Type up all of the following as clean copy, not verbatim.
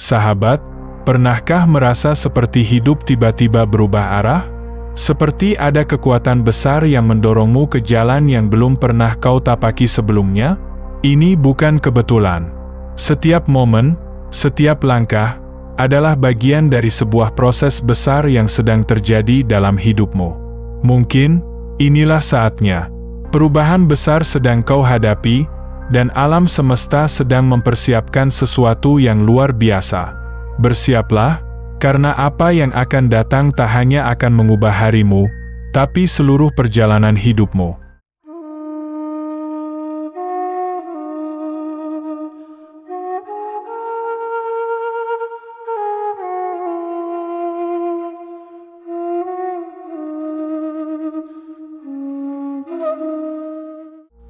Sahabat, pernahkah merasa seperti hidup tiba-tiba berubah arah? Seperti ada kekuatan besar yang mendorongmu ke jalan yang belum pernah kau tapaki sebelumnya? Ini bukan kebetulan. Setiap momen, setiap langkah, adalah bagian dari sebuah proses besar yang sedang terjadi dalam hidupmu. Mungkin, inilah saatnya. Perubahan besar sedang kau hadapi, dan alam semesta sedang mempersiapkan sesuatu yang luar biasa. Bersiaplah, karena apa yang akan datang tak hanya akan mengubah harimu, tapi seluruh perjalanan hidupmu.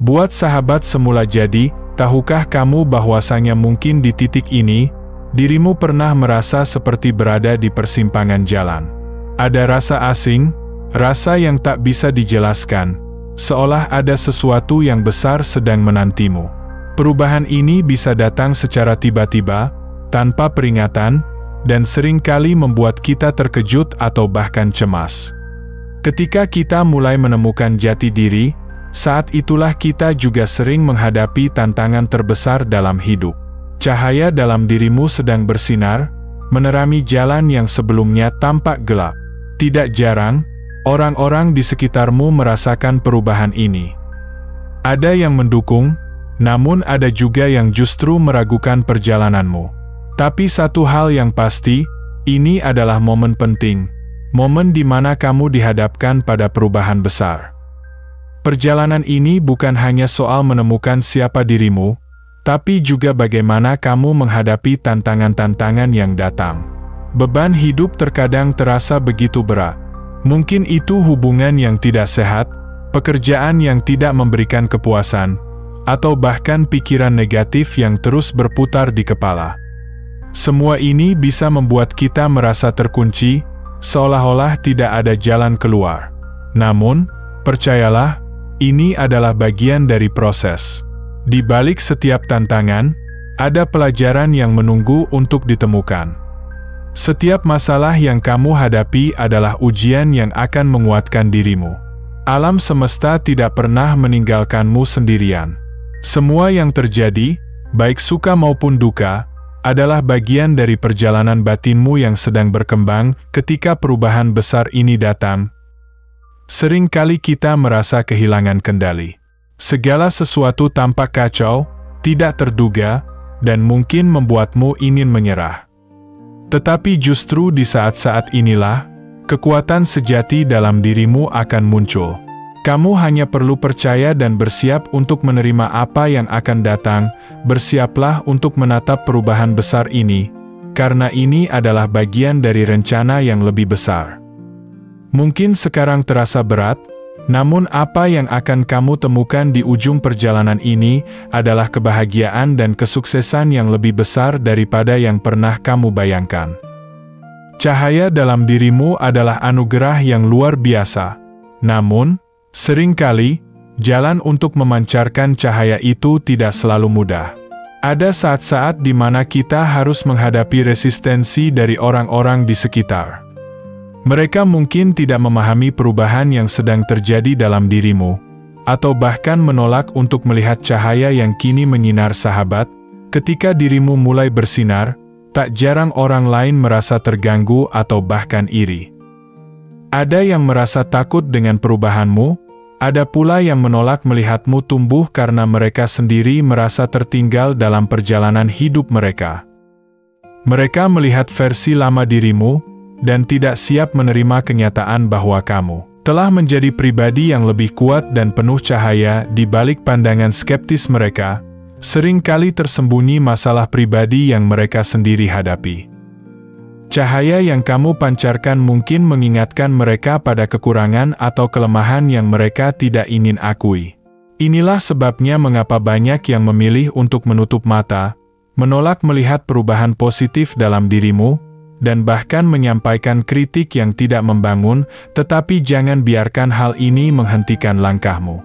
Buat sahabat semula jadi, tahukah kamu bahwasanya mungkin di titik ini, dirimu pernah merasa seperti berada di persimpangan jalan. Ada rasa asing, rasa yang tak bisa dijelaskan, seolah ada sesuatu yang besar sedang menantimu. Perubahan ini bisa datang secara tiba-tiba, tanpa peringatan, dan seringkali membuat kita terkejut atau bahkan cemas. Ketika kita mulai menemukan jati diri, saat itulah kita juga sering menghadapi tantangan terbesar dalam hidup. Cahaya dalam dirimu sedang bersinar, menerami jalan yang sebelumnya tampak gelap. Tidak jarang, orang-orang di sekitarmu merasakan perubahan ini. Ada yang mendukung, namun ada juga yang justru meragukan perjalananmu. Tapi satu hal yang pasti, ini adalah momen penting, momen di mana kamu dihadapkan pada perubahan besar. Perjalanan ini bukan hanya soal menemukan siapa dirimu, tapi juga bagaimana kamu menghadapi tantangan-tantangan yang datang. Beban hidup terkadang terasa begitu berat. Mungkin itu hubungan yang tidak sehat, pekerjaan yang tidak memberikan kepuasan, atau bahkan pikiran negatif yang terus berputar di kepala. Semua ini bisa membuat kita merasa terkunci, seolah-olah tidak ada jalan keluar. Namun, percayalah, ini adalah bagian dari proses. Di balik setiap tantangan, ada pelajaran yang menunggu untuk ditemukan. Setiap masalah yang kamu hadapi adalah ujian yang akan menguatkan dirimu. Alam semesta tidak pernah meninggalkanmu sendirian. Semua yang terjadi, baik suka maupun duka, adalah bagian dari perjalanan batinmu yang sedang berkembang. Ketika perubahan besar ini datang, seringkali kita merasa kehilangan kendali. Segala sesuatu tampak kacau, tidak terduga, dan mungkin membuatmu ingin menyerah. Tetapi justru di saat-saat inilah, kekuatan sejati dalam dirimu akan muncul. Kamu hanya perlu percaya dan bersiap untuk menerima apa yang akan datang. Bersiaplah untuk menatap perubahan besar ini, karena ini adalah bagian dari rencana yang lebih besar. Mungkin sekarang terasa berat, namun apa yang akan kamu temukan di ujung perjalanan ini adalah kebahagiaan dan kesuksesan yang lebih besar daripada yang pernah kamu bayangkan. Cahaya dalam dirimu adalah anugerah yang luar biasa. Namun, seringkali, jalan untuk memancarkan cahaya itu tidak selalu mudah. Ada saat-saat di mana kita harus menghadapi resistensi dari orang-orang di sekitar. Mereka mungkin tidak memahami perubahan yang sedang terjadi dalam dirimu, atau bahkan menolak untuk melihat cahaya yang kini menyinar. Sahabat. Ketika dirimu mulai bersinar, tak jarang orang lain merasa terganggu atau bahkan iri. Ada yang merasa takut dengan perubahanmu, ada pula yang menolak melihatmu tumbuh karena mereka sendiri merasa tertinggal dalam perjalanan hidup mereka. Mereka melihat versi lama dirimu, dan tidak siap menerima kenyataan bahwa kamu telah menjadi pribadi yang lebih kuat dan penuh cahaya. Di balik pandangan skeptis mereka, seringkali tersembunyi masalah pribadi yang mereka sendiri hadapi. Cahaya yang kamu pancarkan mungkin mengingatkan mereka pada kekurangan atau kelemahan yang mereka tidak ingin akui. Inilah sebabnya mengapa banyak yang memilih untuk menutup mata, menolak melihat perubahan positif dalam dirimu, dan bahkan menyampaikan kritik yang tidak membangun. Tetapi jangan biarkan hal ini menghentikan langkahmu.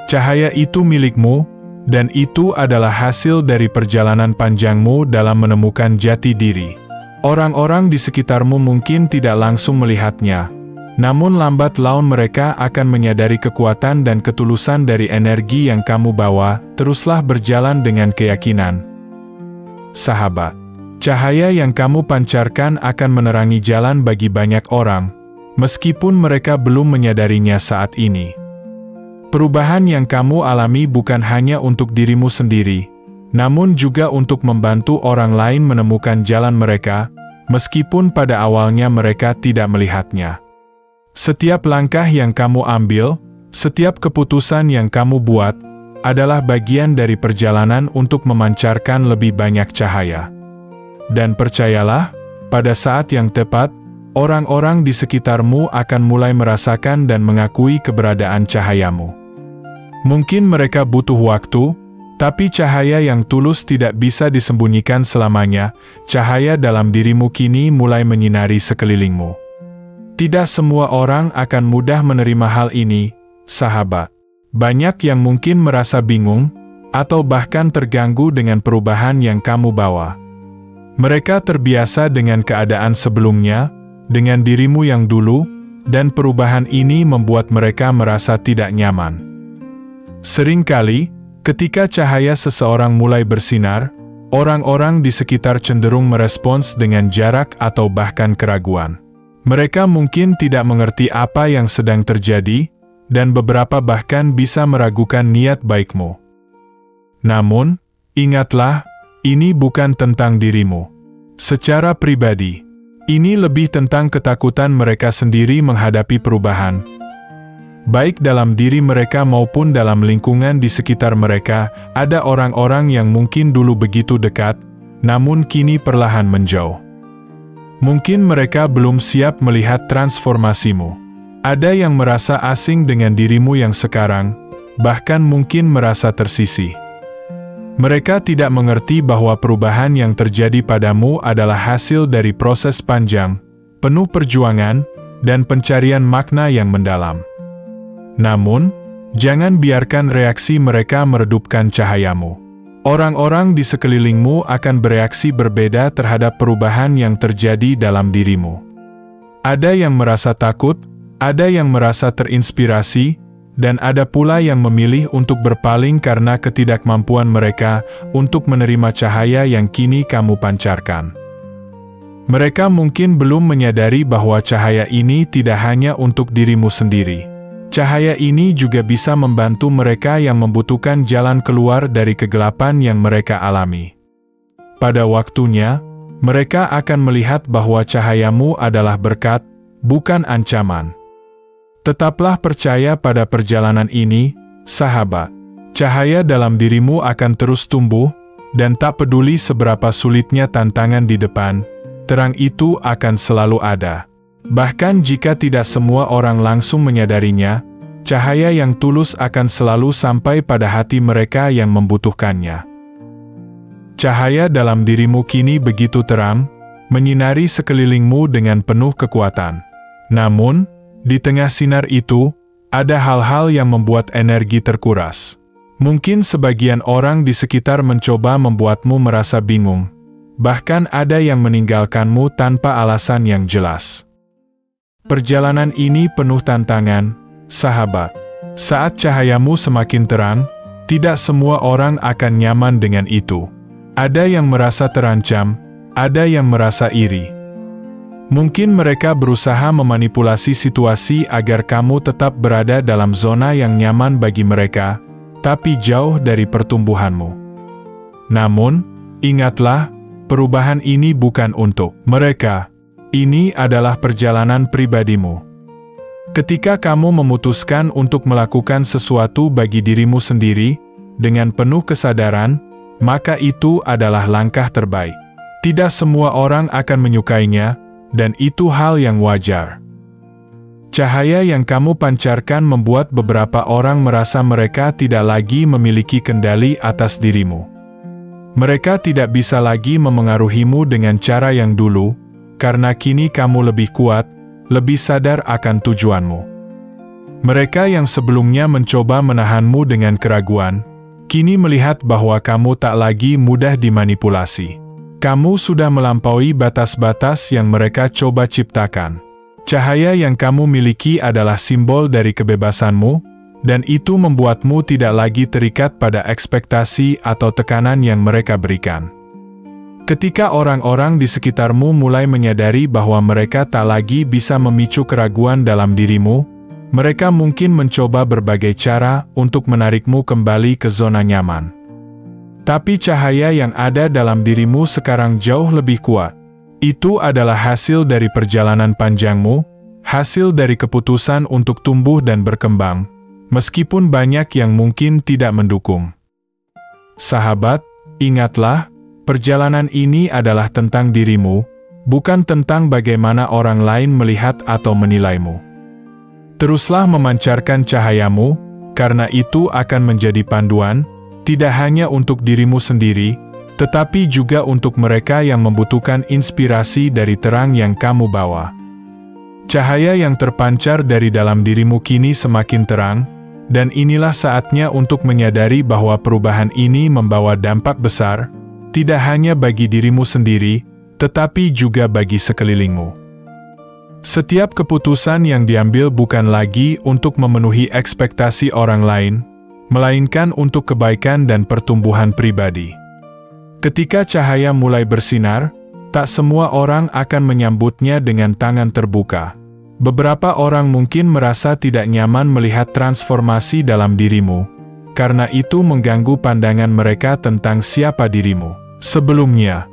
Cahaya itu milikmu, dan itu adalah hasil dari perjalanan panjangmu dalam menemukan jati diri. Orang-orang di sekitarmu mungkin tidak langsung melihatnya, namun lambat laun mereka akan menyadari kekuatan dan ketulusan dari energi yang kamu bawa. Teruslah berjalan dengan keyakinan. Sahabat, cahaya yang kamu pancarkan akan menerangi jalan bagi banyak orang, meskipun mereka belum menyadarinya saat ini. Perubahan yang kamu alami bukan hanya untuk dirimu sendiri, namun juga untuk membantu orang lain menemukan jalan mereka, meskipun pada awalnya mereka tidak melihatnya. Setiap langkah yang kamu ambil, setiap keputusan yang kamu buat, adalah bagian dari perjalanan untuk memancarkan lebih banyak cahaya. Dan percayalah, pada saat yang tepat, orang-orang di sekitarmu akan mulai merasakan dan mengakui keberadaan cahayamu. Mungkin mereka butuh waktu, tapi cahaya yang tulus tidak bisa disembunyikan selamanya. Cahaya dalam dirimu kini mulai menyinari sekelilingmu. Tidak semua orang akan mudah menerima hal ini, sahabat. Banyak yang mungkin merasa bingung, atau bahkan terganggu dengan perubahan yang kamu bawa. Mereka terbiasa dengan keadaan sebelumnya, dengan dirimu yang dulu, dan perubahan ini membuat mereka merasa tidak nyaman. Seringkali, ketika cahaya seseorang mulai bersinar, orang-orang di sekitar cenderung merespons dengan jarak atau bahkan keraguan. Mereka mungkin tidak mengerti apa yang sedang terjadi, dan beberapa bahkan bisa meragukan niat baikmu. Namun, ingatlah, ini bukan tentang dirimu. Secara pribadi, ini lebih tentang ketakutan mereka sendiri menghadapi perubahan. Baik dalam diri mereka maupun dalam lingkungan di sekitar mereka, ada orang-orang yang mungkin dulu begitu dekat, namun kini perlahan menjauh. Mungkin mereka belum siap melihat transformasimu. Ada yang merasa asing dengan dirimu yang sekarang, bahkan mungkin merasa tersisih. Mereka tidak mengerti bahwa perubahan yang terjadi padamu adalah hasil dari proses panjang, penuh perjuangan, dan pencarian makna yang mendalam. Namun, jangan biarkan reaksi mereka meredupkan cahayamu. Orang-orang di sekelilingmu akan bereaksi berbeda terhadap perubahan yang terjadi dalam dirimu. Ada yang merasa takut, ada yang merasa terinspirasi, dan ada pula yang memilih untuk berpaling karena ketidakmampuan mereka untuk menerima cahaya yang kini kamu pancarkan. Mereka mungkin belum menyadari bahwa cahaya ini tidak hanya untuk dirimu sendiri. Cahaya ini juga bisa membantu mereka yang membutuhkan jalan keluar dari kegelapan yang mereka alami. Pada waktunya, mereka akan melihat bahwa cahayamu adalah berkat, bukan ancaman. Tetaplah percaya pada perjalanan ini, sahabat. Cahaya dalam dirimu akan terus tumbuh, dan tak peduli seberapa sulitnya tantangan di depan, terang itu akan selalu ada. Bahkan jika tidak semua orang langsung menyadarinya, cahaya yang tulus akan selalu sampai pada hati mereka yang membutuhkannya. Cahaya dalam dirimu kini begitu terang, menyinari sekelilingmu dengan penuh kekuatan. Namun, di tengah sinar itu, ada hal-hal yang membuat energi terkuras. Mungkin sebagian orang di sekitar mencoba membuatmu merasa bingung. Bahkan ada yang meninggalkanmu tanpa alasan yang jelas. Perjalanan ini penuh tantangan, sahabat. Saat cahayamu semakin terang, tidak semua orang akan nyaman dengan itu. Ada yang merasa terancam, ada yang merasa iri. Mungkin mereka berusaha memanipulasi situasi agar kamu tetap berada dalam zona yang nyaman bagi mereka, tapi jauh dari pertumbuhanmu. Namun, ingatlah, perubahan ini bukan untuk mereka. Ini adalah perjalanan pribadimu. Ketika kamu memutuskan untuk melakukan sesuatu bagi dirimu sendiri, dengan penuh kesadaran, maka itu adalah langkah terbaik. Tidak semua orang akan menyukainya, dan itu hal yang wajar. Cahaya yang kamu pancarkan membuat beberapa orang merasa mereka tidak lagi memiliki kendali atas dirimu. Mereka tidak bisa lagi memengaruhimu dengan cara yang dulu, karena kini kamu lebih kuat, lebih sadar akan tujuanmu. Mereka yang sebelumnya mencoba menahanmu dengan keraguan, kini melihat bahwa kamu tak lagi mudah dimanipulasi. Kamu sudah melampaui batas-batas yang mereka coba ciptakan. Cahaya yang kamu miliki adalah simbol dari kebebasanmu, dan itu membuatmu tidak lagi terikat pada ekspektasi atau tekanan yang mereka berikan. Ketika orang-orang di sekitarmu mulai menyadari bahwa mereka tak lagi bisa memicu keraguan dalam dirimu, mereka mungkin mencoba berbagai cara untuk menarikmu kembali ke zona nyaman. Tapi cahaya yang ada dalam dirimu sekarang jauh lebih kuat. Itu adalah hasil dari perjalanan panjangmu, hasil dari keputusan untuk tumbuh dan berkembang, meskipun banyak yang mungkin tidak mendukung. Sahabat, ingatlah, perjalanan ini adalah tentang dirimu, bukan tentang bagaimana orang lain melihat atau menilaimu. Teruslah memancarkan cahayamu, karena itu akan menjadi panduan, tidak hanya untuk dirimu sendiri, tetapi juga untuk mereka yang membutuhkan inspirasi dari terang yang kamu bawa. Cahaya yang terpancar dari dalam dirimu kini semakin terang, dan inilah saatnya untuk menyadari bahwa perubahan ini membawa dampak besar, tidak hanya bagi dirimu sendiri, tetapi juga bagi sekelilingmu. Setiap keputusan yang diambil bukan lagi untuk memenuhi ekspektasi orang lain, melainkan untuk kebaikan dan pertumbuhan pribadi. Ketika cahaya mulai bersinar, tak semua orang akan menyambutnya dengan tangan terbuka. Beberapa orang mungkin merasa tidak nyaman melihat transformasi dalam dirimu, karena itu mengganggu pandangan mereka tentang siapa dirimu sebelumnya.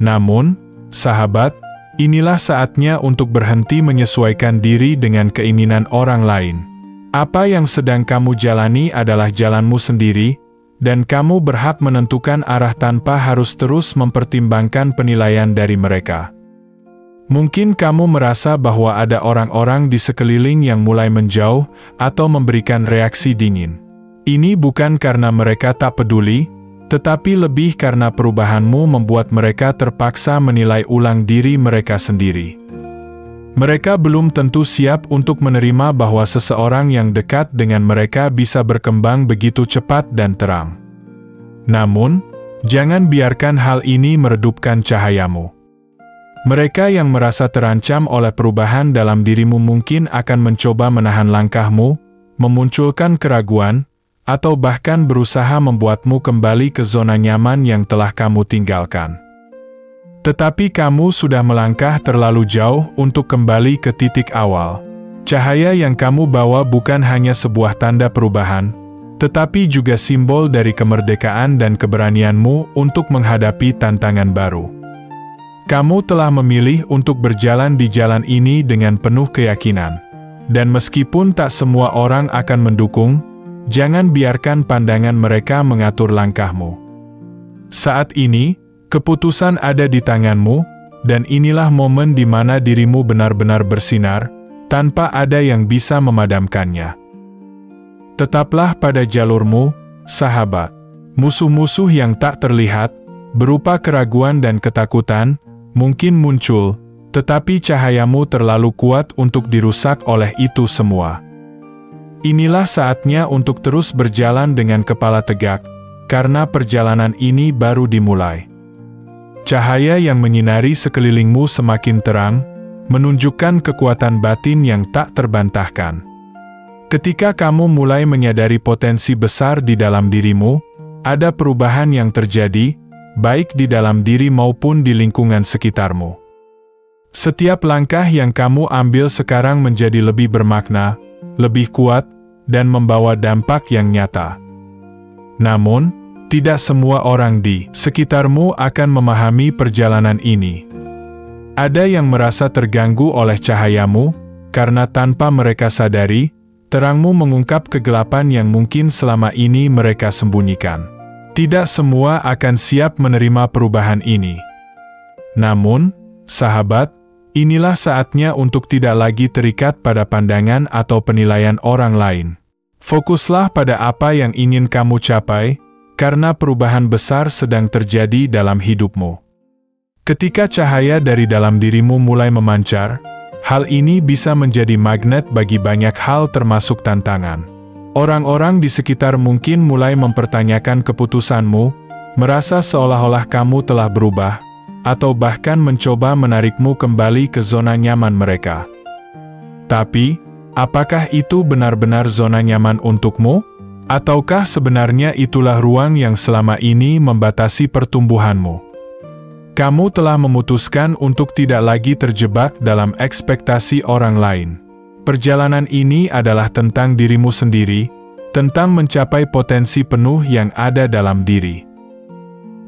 Namun, sahabat, inilah saatnya untuk berhenti menyesuaikan diri dengan keinginan orang lain. Apa yang sedang kamu jalani adalah jalanmu sendiri, dan kamu berhak menentukan arah tanpa harus terus mempertimbangkan penilaian dari mereka. Mungkin kamu merasa bahwa ada orang-orang di sekeliling yang mulai menjauh atau memberikan reaksi dingin. Ini bukan karena mereka tak peduli, tetapi lebih karena perubahanmu membuat mereka terpaksa menilai ulang diri mereka sendiri. Mereka belum tentu siap untuk menerima bahwa seseorang yang dekat dengan mereka bisa berkembang begitu cepat dan terang. Namun, jangan biarkan hal ini meredupkan cahayamu. Mereka yang merasa terancam oleh perubahan dalam dirimu mungkin akan mencoba menahan langkahmu, memunculkan keraguan, atau bahkan berusaha membuatmu kembali ke zona nyaman yang telah kamu tinggalkan. Tetapi kamu sudah melangkah terlalu jauh untuk kembali ke titik awal. Cahaya yang kamu bawa bukan hanya sebuah tanda perubahan, tetapi juga simbol dari kemerdekaan dan keberanianmu untuk menghadapi tantangan baru. Kamu telah memilih untuk berjalan di jalan ini dengan penuh keyakinan. Dan meskipun tak semua orang akan mendukung, jangan biarkan pandangan mereka mengatur langkahmu. Saat ini, keputusan ada di tanganmu, dan inilah momen di mana dirimu benar-benar bersinar, tanpa ada yang bisa memadamkannya. Tetaplah pada jalurmu, sahabat. Musuh-musuh yang tak terlihat, berupa keraguan dan ketakutan, mungkin muncul, tetapi cahayamu terlalu kuat untuk dirusak oleh itu semua. Inilah saatnya untuk terus berjalan dengan kepala tegak, karena perjalanan ini baru dimulai. Cahaya yang menyinari sekelilingmu semakin terang, menunjukkan kekuatan batin yang tak terbantahkan. Ketika kamu mulai menyadari potensi besar di dalam dirimu, ada perubahan yang terjadi, baik di dalam diri maupun di lingkungan sekitarmu. Setiap langkah yang kamu ambil sekarang menjadi lebih bermakna, lebih kuat, dan membawa dampak yang nyata. Namun, tidak semua orang di sekitarmu akan memahami perjalanan ini. Ada yang merasa terganggu oleh cahayamu, karena tanpa mereka sadari, terangmu mengungkap kegelapan yang mungkin selama ini mereka sembunyikan. Tidak semua akan siap menerima perubahan ini. Namun, sahabat, inilah saatnya untuk tidak lagi terikat pada pandangan atau penilaian orang lain. Fokuslah pada apa yang ingin kamu capai, karena perubahan besar sedang terjadi dalam hidupmu. Ketika cahaya dari dalam dirimu mulai memancar, hal ini bisa menjadi magnet bagi banyak hal termasuk tantangan. Orang-orang di sekitar mungkin mulai mempertanyakan keputusanmu, merasa seolah-olah kamu telah berubah, atau bahkan mencoba menarikmu kembali ke zona nyaman mereka. Tapi, apakah itu benar-benar zona nyaman untukmu? Ataukah sebenarnya itulah ruang yang selama ini membatasi pertumbuhanmu? Kamu telah memutuskan untuk tidak lagi terjebak dalam ekspektasi orang lain. Perjalanan ini adalah tentang dirimu sendiri, tentang mencapai potensi penuh yang ada dalam diri.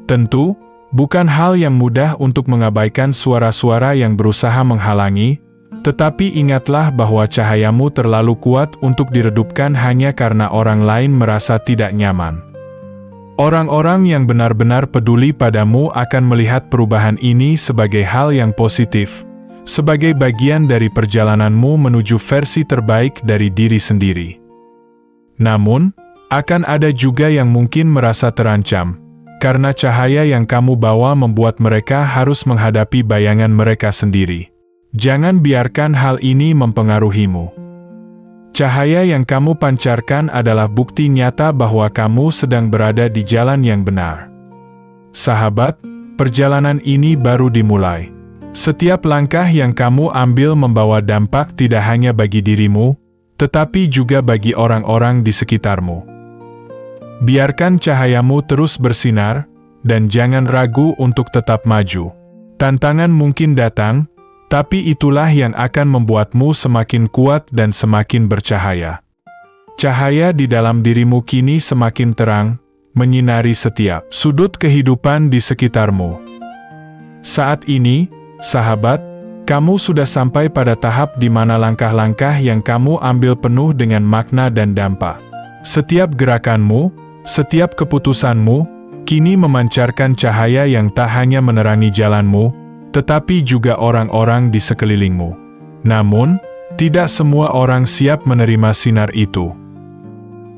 Tentu, bukan hal yang mudah untuk mengabaikan suara-suara yang berusaha menghalangi, tetapi ingatlah bahwa cahayamu terlalu kuat untuk diredupkan hanya karena orang lain merasa tidak nyaman. Orang-orang yang benar-benar peduli padamu akan melihat perubahan ini sebagai hal yang positif, sebagai bagian dari perjalananmu menuju versi terbaik dari diri sendiri. Namun, akan ada juga yang mungkin merasa terancam, karena cahaya yang kamu bawa membuat mereka harus menghadapi bayangan mereka sendiri. Jangan biarkan hal ini mempengaruhimu. Cahaya yang kamu pancarkan adalah bukti nyata bahwa kamu sedang berada di jalan yang benar. Sahabat, perjalanan ini baru dimulai. Setiap langkah yang kamu ambil membawa dampak tidak hanya bagi dirimu, tetapi juga bagi orang-orang di sekitarmu. Biarkan cahayamu terus bersinar, dan jangan ragu untuk tetap maju. Tantangan mungkin datang, tapi itulah yang akan membuatmu semakin kuat dan semakin bercahaya. Cahaya di dalam dirimu kini semakin terang, menyinari setiap sudut kehidupan di sekitarmu. Saat ini, sahabat, kamu sudah sampai pada tahap di mana langkah-langkah yang kamu ambil penuh dengan makna dan dampak. Setiap gerakanmu, setiap keputusanmu, kini memancarkan cahaya yang tak hanya menerangi jalanmu, tetapi juga orang-orang di sekelilingmu. Namun, tidak semua orang siap menerima sinar itu.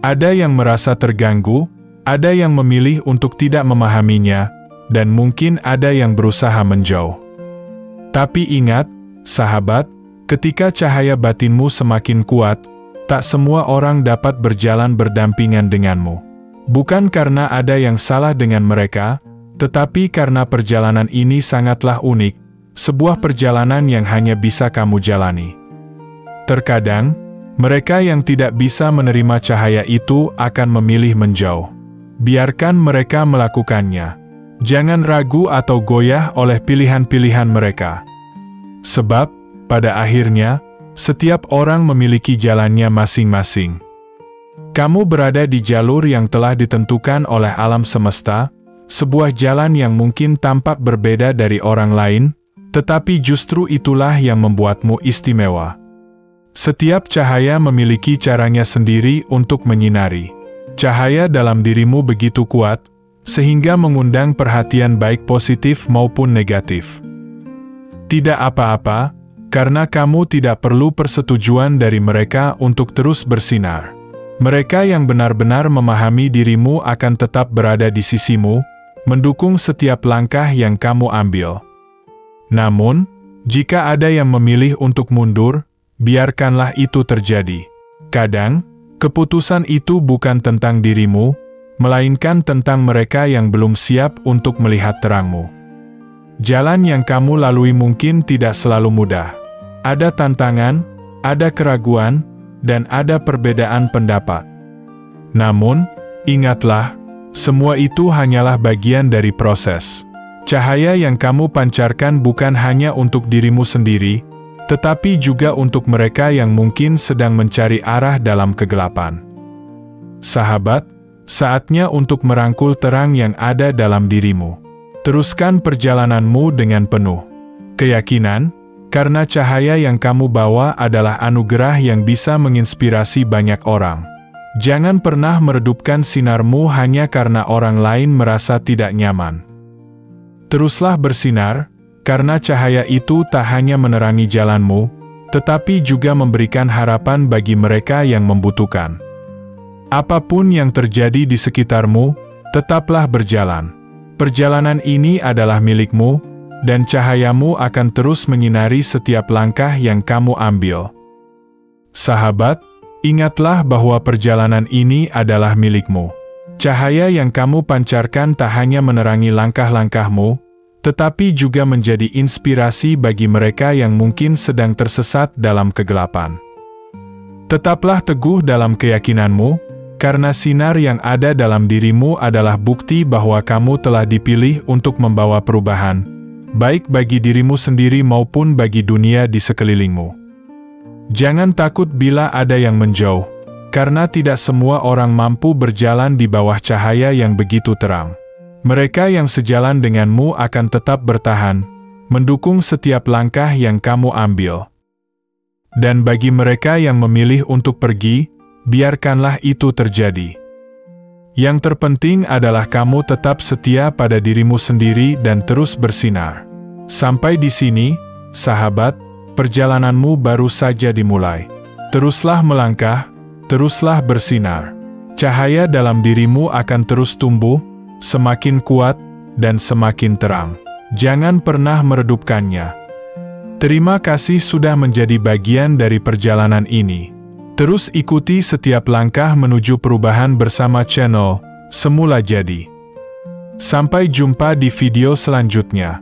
Ada yang merasa terganggu, ada yang memilih untuk tidak memahaminya, dan mungkin ada yang berusaha menjauh. Tapi ingat, sahabat, ketika cahaya batinmu semakin kuat, tak semua orang dapat berjalan berdampingan denganmu. Bukan karena ada yang salah dengan mereka, tetapi karena perjalanan ini sangatlah unik, sebuah perjalanan yang hanya bisa kamu jalani. Terkadang, mereka yang tidak bisa menerima cahaya itu akan memilih menjauh. Biarkan mereka melakukannya. Jangan ragu atau goyah oleh pilihan-pilihan mereka. Sebab, pada akhirnya, setiap orang memiliki jalannya masing-masing. Kamu berada di jalur yang telah ditentukan oleh alam semesta, sebuah jalan yang mungkin tampak berbeda dari orang lain, tetapi justru itulah yang membuatmu istimewa. Setiap cahaya memiliki caranya sendiri untuk menyinari. Cahaya dalam dirimu begitu kuat, sehingga mengundang perhatian baik positif maupun negatif. Tidak apa-apa, karena kamu tidak perlu persetujuan dari mereka untuk terus bersinar. Mereka yang benar-benar memahami dirimu akan tetap berada di sisimu, mendukung setiap langkah yang kamu ambil. Namun, jika ada yang memilih untuk mundur, biarkanlah itu terjadi. Kadang, keputusan itu bukan tentang dirimu, melainkan tentang mereka yang belum siap untuk melihat terangmu. Jalan yang kamu lalui mungkin tidak selalu mudah. Ada tantangan, ada keraguan, dan ada perbedaan pendapat. Namun, ingatlah, semua itu hanyalah bagian dari proses. Cahaya yang kamu pancarkan bukan hanya untuk dirimu sendiri, tetapi juga untuk mereka yang mungkin sedang mencari arah dalam kegelapan. Sahabat, saatnya untuk merangkul terang yang ada dalam dirimu. Teruskan perjalananmu dengan penuh keyakinan, karena cahaya yang kamu bawa adalah anugerah yang bisa menginspirasi banyak orang. Jangan pernah meredupkan sinarmu hanya karena orang lain merasa tidak nyaman. Teruslah bersinar, karena cahaya itu tak hanya menerangi jalanmu, tetapi juga memberikan harapan bagi mereka yang membutuhkan. Apapun yang terjadi di sekitarmu, tetaplah berjalan. Perjalanan ini adalah milikmu, dan cahayamu akan terus menyinari setiap langkah yang kamu ambil. Sahabat, Ingatlah bahwa perjalanan ini adalah milikmu. Cahaya yang kamu pancarkan tak hanya menerangi langkah-langkahmu, tetapi juga menjadi inspirasi bagi mereka yang mungkin sedang tersesat dalam kegelapan. Tetaplah teguh dalam keyakinanmu, karena sinar yang ada dalam dirimu adalah bukti bahwa kamu telah dipilih untuk membawa perubahan, baik bagi dirimu sendiri maupun bagi dunia di sekelilingmu. Jangan takut bila ada yang menjauh, karena tidak semua orang mampu berjalan di bawah cahaya yang begitu terang. Mereka yang sejalan denganmu akan tetap bertahan, mendukung setiap langkah yang kamu ambil. Dan bagi mereka yang memilih untuk pergi, biarkanlah itu terjadi. Yang terpenting adalah kamu tetap setia pada dirimu sendiri dan terus bersinar. Sampai di sini, sahabat, perjalananmu baru saja dimulai. Teruslah melangkah, teruslah bersinar. Cahaya dalam dirimu akan terus tumbuh, semakin kuat, dan semakin terang. Jangan pernah meredupkannya. Terima kasih sudah menjadi bagian dari perjalanan ini. Terus ikuti setiap langkah menuju perubahan bersama channel Semula Jadi. Sampai jumpa di video selanjutnya.